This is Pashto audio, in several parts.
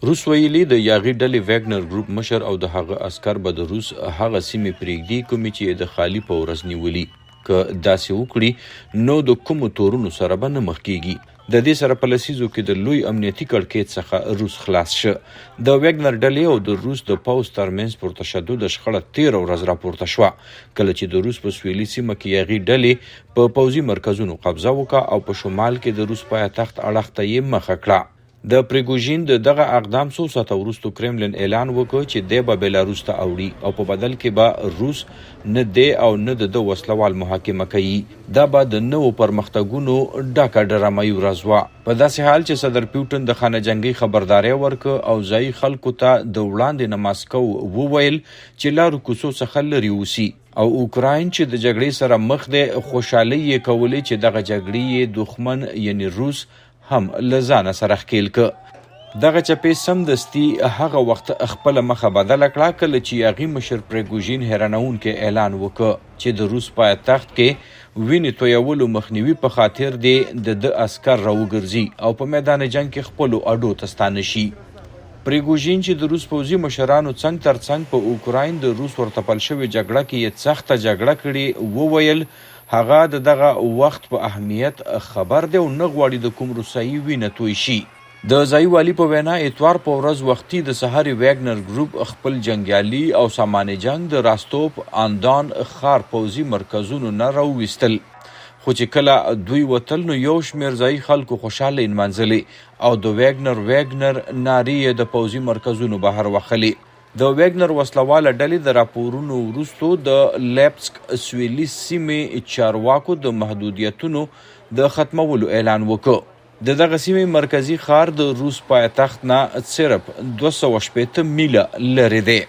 روس ویلي د یاغي ډلې ویګنر ګروپ مشر او د هغه عسکر به د روس هغه سیمې پرېږدي کومې چې د خالي په ورځ نیولي. که داسې وکړي نو د کومو تورونو سره به نه مخ کېږي. د دې سره په لسیزو کې د لوی امنیتي کړکېچ څخه روس خلاص شه. د ویګنر ډلې او د روس د پوځ ترمنځ پر تشدد شخړه 13 ورځ راپورته شوه کله چې د روس په سویلي سیمه کې یاغي ډلې په پوځي مرکزونو قبضه وکړه او په شمال کې د روس پایتخت اړخ ته یې مخه کړه. د پریګوژین د دغه اقدام څو ساعته وروسته کرملن اعلان وکړ چې دی به بیلاروس ته اوړي او په بدل کې به روس نه دی او نه د وسلوال محاکمه کوي. دا به د نوو پرمختګونو ډاکه ډرامایي ورځ وه په داسې حال چې صدر پیوټن د خانه جنګي خبرداری ورکړ او ځایي خلکو ته د وړاندې نه ماسکو وویل چې لارو کوڅو څخه لرې اوسي او اوکراین چې د جګړې سره مخ دی خوشحالي یې کولې چې دغه جګړې یې دښمن یعنی روس هم لزانه سره ښکیل که. دغه چپې سمدستي هغه وخت خپل مخه بدله کړه کله چې یاغي مشر پریګوژین حیرانونکی اعلان وکړ چې د روس پایتخت کې وینې تویولو مخنیوي په خاطر دی د عسکر راوګرځي او په میدان جنگ کې خپلو اډو ته ستانه شي. پریګوژین چې د روس پوځي مشرانو څنګ تر څنګ په اوکراین د روس ورتپل شوې جګړه کې یې سخته جګړه کړې وویل هغه د دغه وخت په اهمیت خبر دی او نه غواړي د کوم روسایي وینه توی شي. د ځایي والي په وینا اتوار په ورځ وختي د سهار ویګنر ګروپ خپل جنګیالي او سامان جنگ د راستوپ آندان ښار پوځي مرکزونو نه راوویستل خو چې کله دوی وتل نو یو شمېر ځایي خلکو خوشحاله نمانځلې او د ویګنر نارې د پوځي مرکزونو بهر وخلې. د ویګنر وسلواله ډلې د راپورونو وروستو د لیپسک سویلي سیمې چارواکو د محدودیتونو د ختمولو اعلان وکړ. د دغه سیمې مرکزي ښار د روس پایتخت نه صرف 280 میله لرې دی.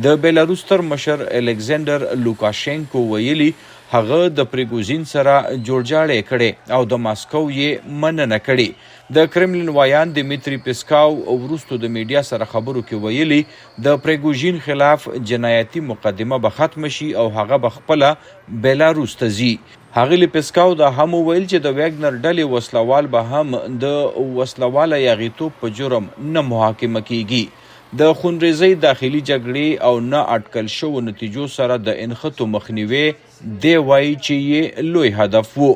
د بیلاروس تر مشر الکساندر لوکاشینکو ویلي هغه د پریګوژین سره جوړجاړی کړی او د ماسکو یې مننه کړې. د کرملن وایان دیمیتری پیسکاو وروستو د میډیا سره خبرو کې ویلي د پریګوژین خلاف جنایتي مقدمه به ختم شي او هغه به خپله بیلاروس ته ځي. ښاغلي پیسکاو دا هم وویل چې د ویګنر ډلې وسلوال به هم د وسلواله یاغیتوب په جرم نه محاکمه کیږي. د خونریزۍ داخلي جګړې او نه اټکل شوو نتیجو سره د انخطو مخنیوی دی وایي چې یې لوی هدف و.